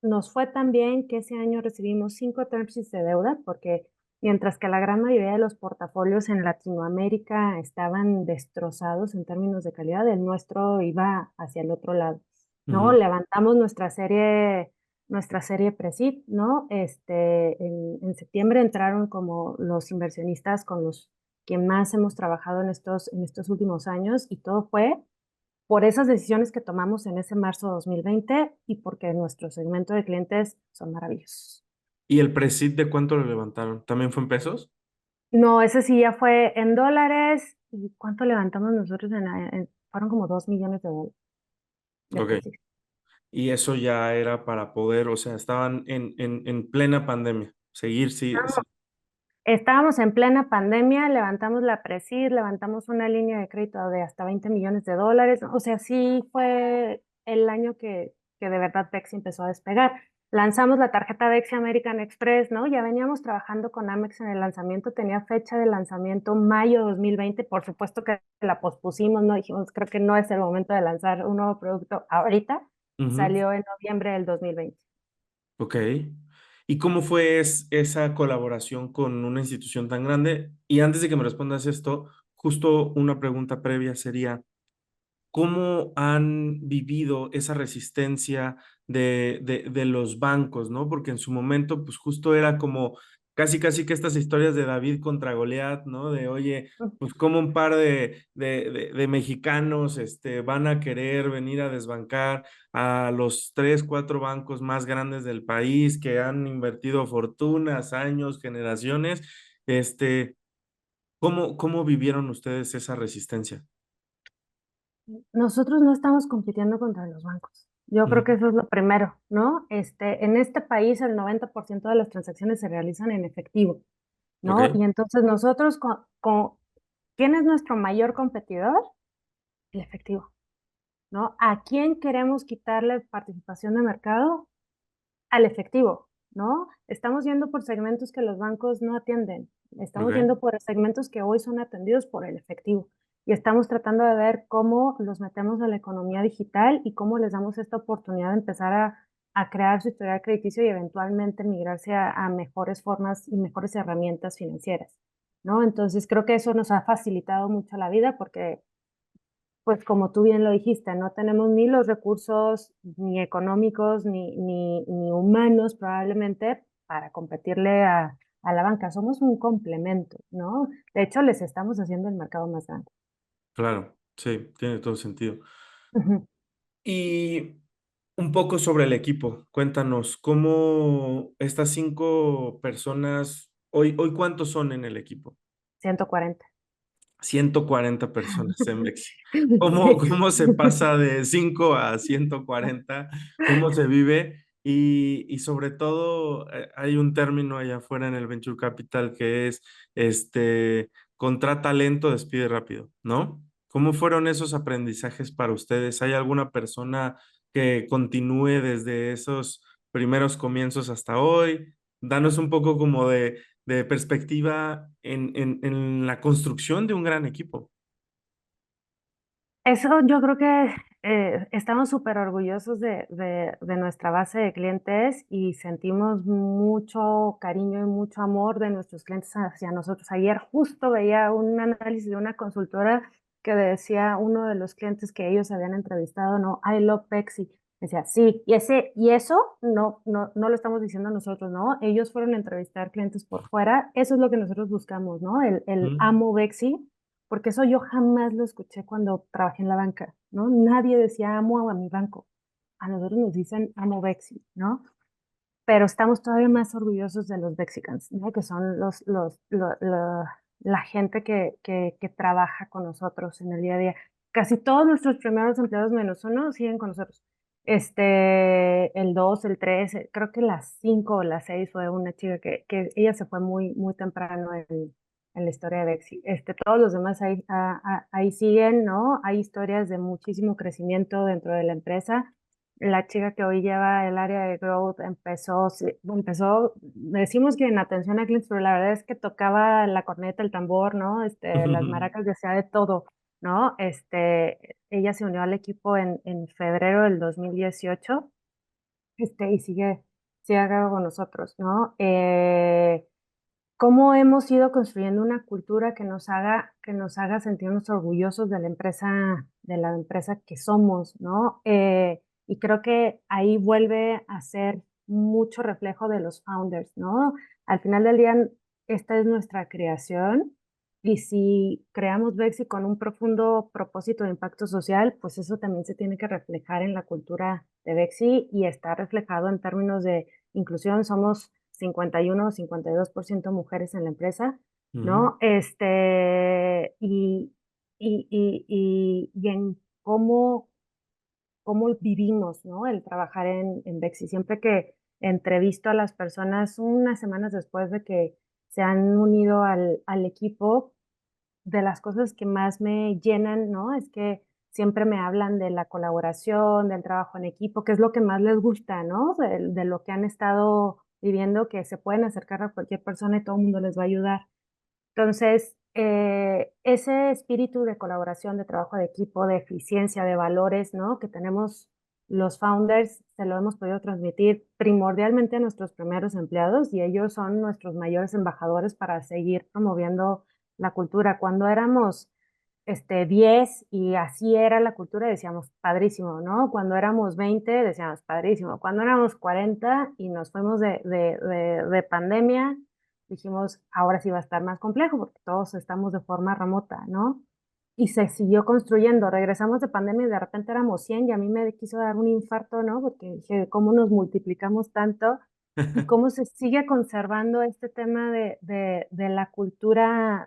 nos fue tan bien que ese año recibimos 5 term sheets de deuda, porque mientras que la gran mayoría de los portafolios en Latinoamérica estaban destrozados en términos de calidad, el nuestro iba hacia el otro lado, ¿no? Ujú. Levantamos nuestra serie Presid, ¿no? En septiembre entraron como los inversionistas con los que más hemos trabajado en estos últimos años y todo fue por esas decisiones que tomamos en ese marzo de 2020 y porque nuestro segmento de clientes son maravillosos. ¿Y el presid de cuánto lo levantaron? ¿También fue en pesos? No, ese sí ya fue en dólares. ¿Y cuánto levantamos nosotros? Fueron como 2 millones de dólares de Ok. precios. Y eso ya era para poder, o sea, estaban en plena pandemia. Seguir, sí, sí. Estábamos en plena pandemia, levantamos la Presid, levantamos una línea de crédito de hasta 20 millones de dólares. O sea, sí fue el año que de verdad Bexi empezó a despegar. Lanzamos la tarjeta Bexi American Express, ¿no? Ya veníamos trabajando con Amex en el lanzamiento, tenía fecha de lanzamiento mayo 2020. Por supuesto que la pospusimos, ¿no? Dijimos, creo que no es el momento de lanzar un nuevo producto ahorita. Ujú. Salió en noviembre del 2020. Ok. ¿Y cómo fue esa colaboración con una institución tan grande? Y antes de que me respondas esto, justo una pregunta previa sería, ¿cómo han vivido esa resistencia de los bancos, ¿no? Porque en su momento, pues justo era como casi, casi que estas historias de David contra Goliat, ¿no? De, oye, pues como un par de mexicanos van a querer venir a desbancar a los tres, cuatro bancos más grandes del país que han invertido fortunas, años, generaciones. ¿Cómo vivieron ustedes esa resistencia? Nosotros no estamos compitiendo contra los bancos. Yo creo que Ujú. eso es lo primero, ¿no? En este país el 90% de las transacciones se realizan en efectivo, Ok, ¿no? Y entonces nosotros, ¿quién es nuestro mayor competidor? El efectivo, ¿no? ¿A quién queremos quitarle participación de mercado? Al efectivo, ¿no? Estamos yendo por segmentos que los bancos no atienden. Estamos ok. yendo por segmentos que hoy son atendidos por el efectivo. Y estamos tratando de ver cómo los metemos a la economía digital y cómo les damos esta oportunidad de empezar a crear su historial crediticio y eventualmente migrarse a mejores formas y mejores herramientas financieras, ¿no? Entonces creo que eso nos ha facilitado mucho la vida porque, pues como tú bien lo dijiste, no tenemos ni los recursos ni económicos ni humanos probablemente para competirle a la banca. Somos un complemento, ¿no? De hecho, les estamos haciendo el mercado más grande. Claro, sí, tiene todo sentido. Ujú. Y un poco sobre el equipo. Cuéntanos, ¿cómo estas 5 personas, hoy cuántos son en el equipo? 140. 140 personas en Bexi. ¿Cómo, Sí. cómo se pasa de 5 a 140? ¿Cómo se vive? Y sobre todo, hay un término allá afuera en el Venture Capital que es, contrata lento, despide rápido, ¿no? ¿Cómo fueron esos aprendizajes para ustedes? ¿Hay alguna persona que continúe desde esos primeros comienzos hasta hoy? Danos un poco como de perspectiva en la construcción de un gran equipo. Eso yo creo que estamos súper orgullosos de nuestra base de clientes y sentimos mucho cariño y mucho amor de nuestros clientes hacia nosotros. Ayer justo veía un análisis de una consultora que decía uno de los clientes que ellos habían entrevistado, no, I love Pepsi. Decía, sí, y eso no lo estamos diciendo nosotros, ¿no? Ellos fueron a entrevistar clientes por fuera. Eso es lo que nosotros buscamos, ¿no? El Mm, amo Bexi, porque eso yo jamás lo escuché cuando trabajé en la banca, ¿no? Nadie decía amo a mi banco. A nosotros nos dicen amo Bexi, ¿no? Pero estamos todavía más orgullosos de los Bexicans, ¿no? Que son la gente que trabaja con nosotros en el día a día. Casi todos nuestros primeros empleados menos uno siguen con nosotros. El 2, el 3, creo que las 5 o las 6 fue una chica que ella se fue muy temprano en la historia de Bexi. Todos los demás ahí siguen, ¿no? Hay historias de muchísimo crecimiento dentro de la empresa. La chica que hoy lleva el área de growth empezó, decimos que en atención a clientes, pero la verdad es que tocaba la corneta, el tambor, ¿no? Las maracas, ya sea de todo, ¿no? Ella se unió al equipo en febrero del 2018, y sigue acá con nosotros, ¿no? Cómo hemos ido construyendo una cultura que nos haga sentirnos orgullosos de la empresa que somos, ¿no? Y creo que ahí vuelve a ser mucho reflejo de los founders, ¿no? Al final del día, esta es nuestra creación y si creamos Bexi con un profundo propósito de impacto social, pues eso también se tiene que reflejar en la cultura de Bexi y está reflejado en términos de inclusión. Somos 51 o 52% mujeres en la empresa, ujú, ¿no? Y en cómo vivimos, ¿no? El trabajar en Bexi. Siempre que entrevisto a las personas unas semanas después de que se han unido al equipo, de las cosas que más me llenan, ¿no? Es que siempre me hablan de la colaboración, del trabajo en equipo, que es lo que más les gusta, ¿no? De lo que han estado viviendo, que se pueden acercar a cualquier persona y todo el mundo les va a ayudar. Entonces, ese espíritu de colaboración, de trabajo de equipo, de eficiencia, de valores, ¿no? Que tenemos los founders, se lo hemos podido transmitir primordialmente a nuestros primeros empleados y ellos son nuestros mayores embajadores para seguir promoviendo la cultura. Cuando éramos 10 y así era la cultura, decíamos padrísimo, ¿no? Cuando éramos 20 decíamos padrísimo. Cuando éramos 40 y nos fuimos de pandemia, dijimos, ahora sí va a estar más complejo porque todos estamos de forma remota, ¿no? Y se siguió construyendo. Regresamos de pandemia y de repente éramos 100 y a mí me quiso dar un infarto, ¿no? Porque dije, ¿cómo nos multiplicamos tanto? Y cómo se sigue conservando este tema de la cultura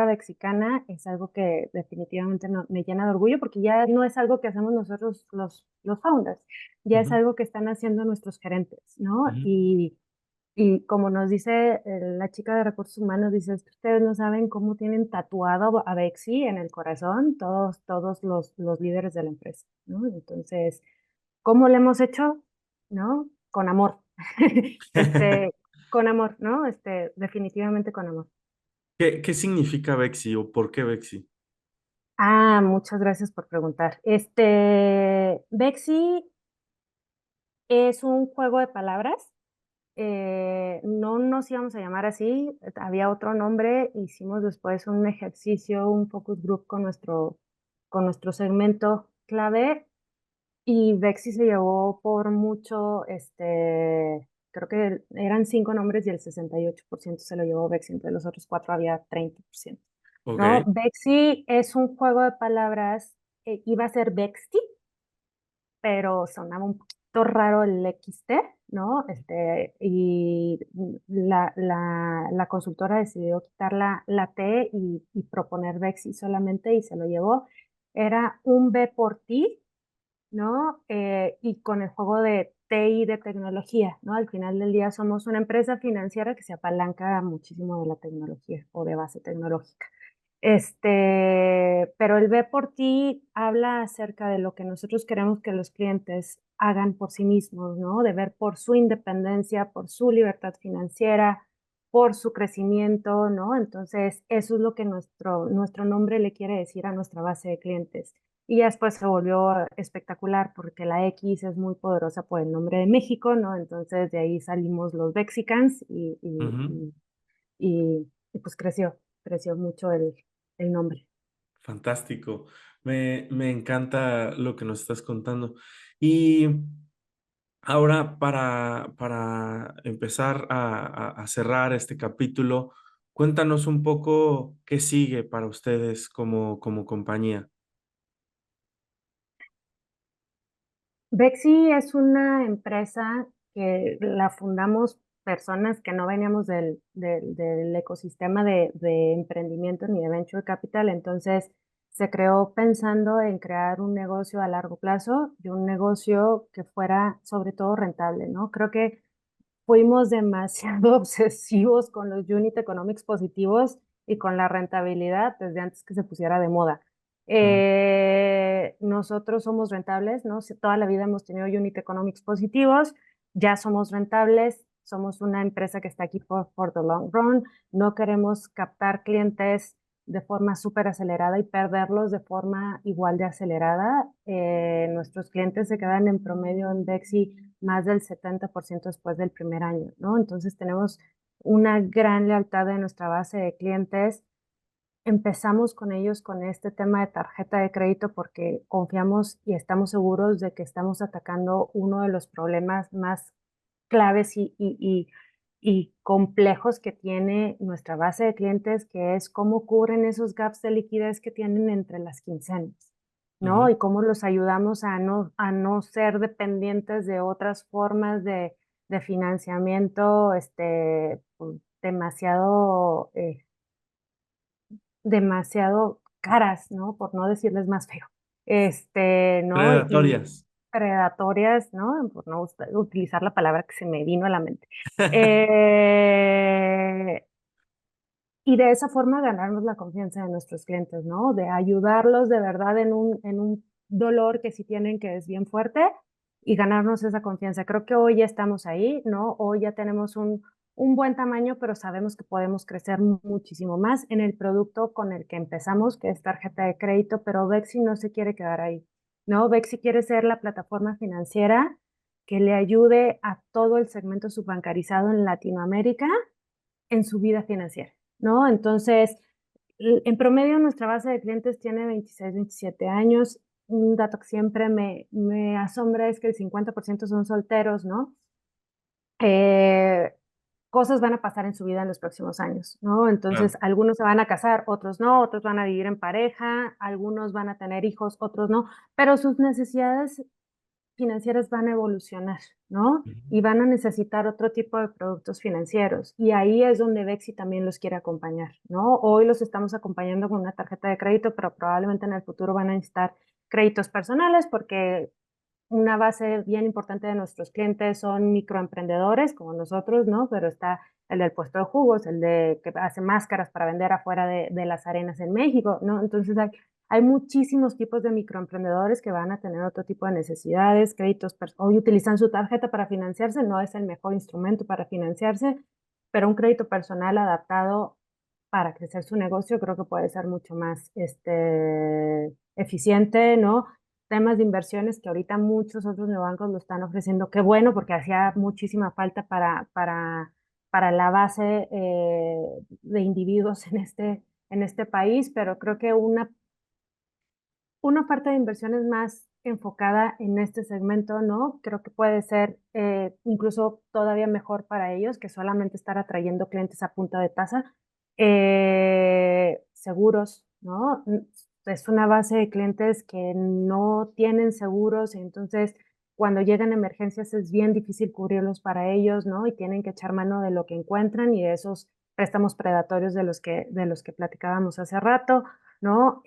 mexicana es algo que definitivamente me llena de orgullo porque ya no es algo que hacemos nosotros los founders, ya es ujú, algo que están haciendo nuestros gerentes, ¿no? ujú. Y como nos dice la chica de recursos humanos, dice, "Es que ustedes no saben cómo tienen tatuado a Bexi en el corazón todos los líderes de la empresa, ¿no? Entonces, ¿cómo lo hemos hecho? ¿No? Con amor. Este, con amor, ¿no? Definitivamente con amor. ¿Qué significa Bexi o por qué Bexi? Muchas gracias por preguntar. Bexi Es un juego de palabras. No nos íbamos a llamar así, había otro nombre. Hicimos después un ejercicio, un focus group con nuestro segmento clave, y Bexi se llevó por mucho, creo que eran 5 nombres y el 68% se lo llevó Bexi, entre los otros cuatro había 30%. ¿No? Ok. Bexi es un juego de palabras. Iba a ser Bexti, pero sonaba un poquito raro el XT, ¿no? Y la consultora decidió quitar la T y proponer Bexi solamente, y se lo llevó. Era un B por ti, ¿no? Y con el juego de TI, de tecnología, ¿no? Al final del día somos una empresa financiera que se apalanca muchísimo de la tecnología o de base tecnológica. Pero el Ve por ti habla acerca de lo que nosotros queremos que los clientes hagan por sí mismos, ¿no? De ver por su independencia, por su libertad financiera, por su crecimiento, ¿no? Entonces, eso es lo que nuestro nombre le quiere decir a nuestra base de clientes. Y ya después se volvió espectacular porque la X es muy poderosa por el nombre de México, ¿no? Entonces de ahí salimos los Mexicans Ujú. y pues creció mucho el nombre. Fantástico. Me encanta lo que nos estás contando. Y ahora, para empezar a cerrar este capítulo, cuéntanos un poco qué sigue para ustedes como compañía. Bexi es una empresa que la fundamos personas que no veníamos del ecosistema de emprendimiento ni de venture capital. Entonces se creó pensando en crear un negocio a largo plazo y un negocio que fuera sobre todo rentable, ¿no? Creo que fuimos demasiado obsesivos con los unit economics positivos y con la rentabilidad desde antes que se pusiera de moda. Ujú, Nosotros somos rentables, ¿no? Toda la vida hemos tenido unit economics positivos, ya somos rentables, somos una empresa que está aquí for the long run, no queremos captar clientes de forma súper acelerada y perderlos de forma igual de acelerada. Nuestros clientes se quedan en promedio en Bexi más del 70% después del primer año, ¿no? Entonces tenemos una gran lealtad de nuestra base de clientes. Empezamos con ellos con este tema de tarjeta de crédito porque confiamos y estamos seguros de que estamos atacando uno de los problemas más claves y complejos que tiene nuestra base de clientes, que es cómo cubren esos gaps de liquidez que tienen entre las quincenas, ¿no? ujú. Y cómo los ayudamos a no ser dependientes de otras formas de financiamiento, pues, demasiado caras, ¿no? Por no decirles más feo. ¿No? Y Predatorias. predatorias, ¿no? Por no utilizar la palabra que se me vino a la mente. Y de esa forma ganarnos la confianza de nuestros clientes, ¿no? De ayudarlos de verdad en un dolor que sí tienen, que es bien fuerte, y ganarnos esa confianza. Creo que hoy ya estamos ahí, ¿no? Hoy ya tenemos un buen tamaño, pero sabemos que podemos crecer muchísimo más en el producto con el que empezamos, que es tarjeta de crédito, pero Bexi no se quiere quedar ahí, ¿no? Bexi quiere ser la plataforma financiera que le ayude a todo el segmento subbancarizado en Latinoamérica en su vida financiera, ¿no? Entonces, en promedio nuestra base de clientes tiene 26, 27 años. Un dato que siempre me asombra es que el 50% son solteros, ¿no? Eh, Cosas van a pasar en su vida en los próximos años, ¿no? Claro. Entonces, algunos se van a casar, otros no, otros van a vivir en pareja, algunos van a tener hijos, otros no, pero sus necesidades financieras van a evolucionar, ¿no? Ujú. Y van a necesitar otro tipo de productos financieros. Y ahí es donde Bexi también los quiere acompañar, ¿no? Hoy los estamos acompañando con una tarjeta de crédito, pero probablemente en el futuro van a necesitar créditos personales porque una base bien importante de nuestros clientes son microemprendedores como nosotros, ¿no? Pero está el del puesto de jugos, el de que hace máscaras para vender afuera de las arenas en México, ¿no? Entonces hay muchísimos tipos de microemprendedores que van a tener otro tipo de necesidades, créditos, hoy utilizan su tarjeta para financiarse, no es el mejor instrumento para financiarse, pero un crédito personal adaptado para crecer su negocio creo que puede ser mucho más eficiente, ¿no? temas de inversiones que ahorita muchos otros neobancos lo están ofreciendo. Qué bueno, porque hacía muchísima falta para la base de individuos en este país, pero creo que una oferta de inversiones más enfocada en este segmento, ¿no? Creo que puede ser incluso todavía mejor para ellos que solamente estar atrayendo clientes a punta de tasa. Seguros, ¿no? Es una base de clientes que no tienen seguros, y entonces cuando llegan emergencias es bien difícil cubrirlos para ellos, ¿no? Y tienen que echar mano de lo que encuentran y de esos préstamos predatorios de los que platicábamos hace rato, ¿no?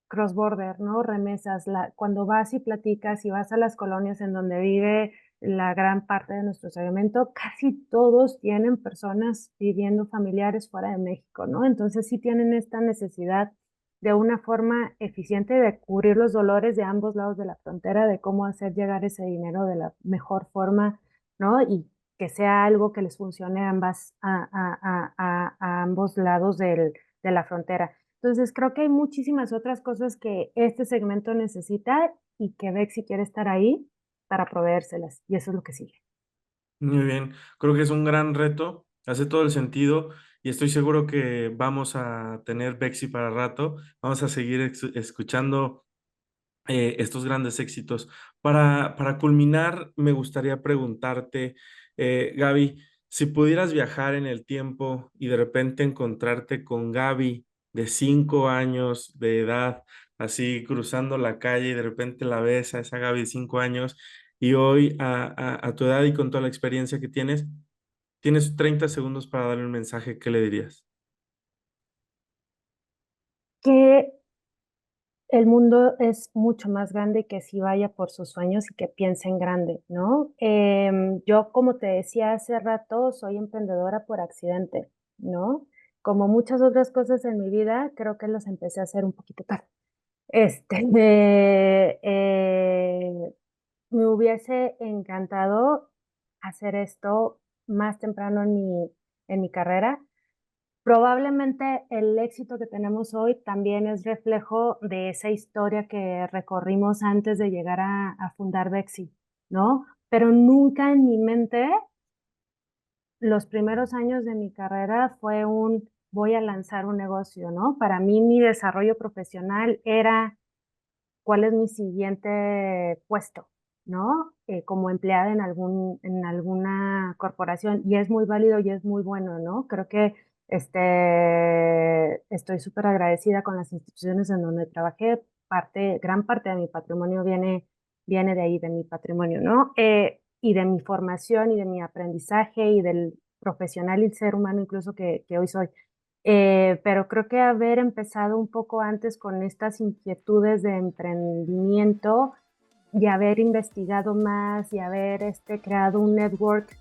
Cross-border, ¿no? Remesas, cuando vas y platicas y vas a las colonias en donde vive la gran parte de nuestro segmento, casi todos tienen personas viviendo familiares fuera de México, ¿no? Entonces sí tienen esta necesidad de una forma eficiente de cubrir los dolores de ambos lados de la frontera, de cómo hacer llegar ese dinero de la mejor forma, ¿no? Y que sea algo que les funcione a ambos lados de la frontera. Entonces, creo que hay muchísimas otras cosas que este segmento necesita y que Bexi quiere estar ahí para proveérselas. Y eso es lo que sigue. Muy bien, creo que es un gran reto, hace todo el sentido y estoy seguro que vamos a tener Bexi para rato, vamos a seguir escuchando estos grandes éxitos. Para culminar, me gustaría preguntarte, Gaby, si pudieras viajar en el tiempo y de repente encontrarte con Gaby de 5 años de edad, así cruzando la calle y de repente la ves a esa Gaby de 5 años y hoy a tu edad y con toda la experiencia que tienes 30 segundos para darle un mensaje, ¿qué le dirías? Que el mundo es mucho más grande y que si vaya por sus sueños y que piense en grande, ¿no? Yo, como te decía hace rato, soy emprendedora por accidente, ¿no? Como muchas otras cosas en mi vida, creo que los empecé a hacer un poquito tarde. Me hubiese encantado hacer esto más temprano en mi carrera. Probablemente el éxito que tenemos hoy también es reflejo de esa historia que recorrimos antes de llegar a fundar Bexi, ¿no? Pero nunca en mi mente los primeros años de mi carrera fue voy a lanzar un negocio, ¿no? Para mí mi desarrollo profesional era cuál es mi siguiente puesto, ¿no? Como empleada en alguna corporación, y es muy válido y es muy bueno, ¿no? Creo que estoy súper agradecida con las instituciones en donde trabajé. Gran parte de mi patrimonio viene de ahí, de mi patrimonio, ¿no? Y de mi formación y de mi aprendizaje y del profesional y ser humano incluso que hoy soy. Pero creo que haber empezado un poco antes con estas inquietudes de emprendimiento y haber investigado más y haber creado un network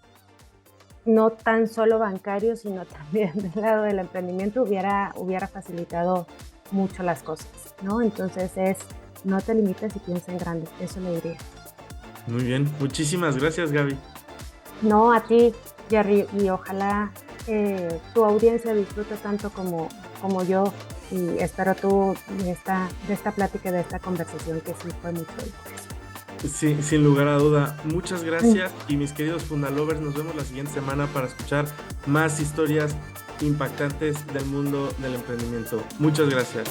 no tan solo bancario, sino también del lado del emprendimiento hubiera facilitado mucho las cosas, ¿no? Entonces no te limites y piensa en grande, eso le diría. Muy bien, muchísimas gracias, Gaby. No, a ti, Jerry, y ojalá tu audiencia disfrute tanto como yo, y espero tú de esta plática, de esta conversación que sí fue mucho interés. Sí, sin lugar a duda. Muchas gracias y mis queridos Fundalovers, nos vemos la siguiente semana para escuchar más historias impactantes del mundo del emprendimiento. Muchas gracias.